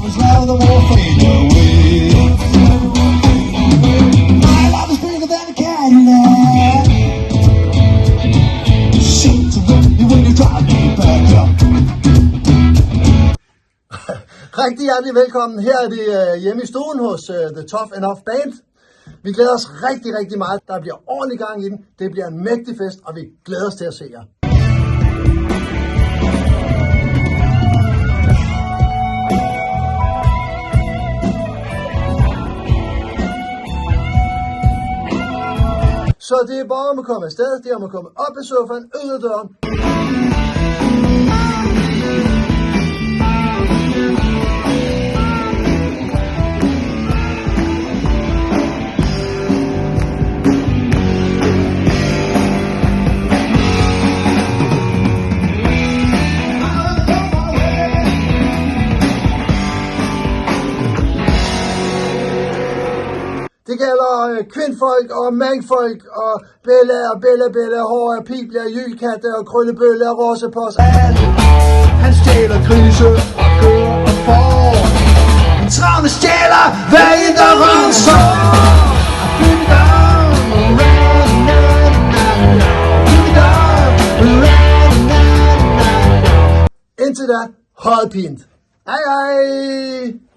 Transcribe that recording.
was loud, the more fade away. My love is bigger than a Cadillac. Shit to me when you drive me back up. Rigtig hjertelig velkommen. Her er det hjemme i stuen hos The Tough Enough Band. Vi glæder os rigtig meget. Der bliver ordentlig gang i den. Det bliver en mægtig fest, og vi glæder os til at se jer. Så det er bare om at komme afsted. Det er om at komme op i sofaen, ud af døren. Det gælder kvindfolk og mandfolk og bella, hår, pibler, jylkatte og krøllebølle og rossepos. Han stjæler grise og kører og får. En travle stjæler, hvad I der renser. Indtil da, hold pint. Hej hej!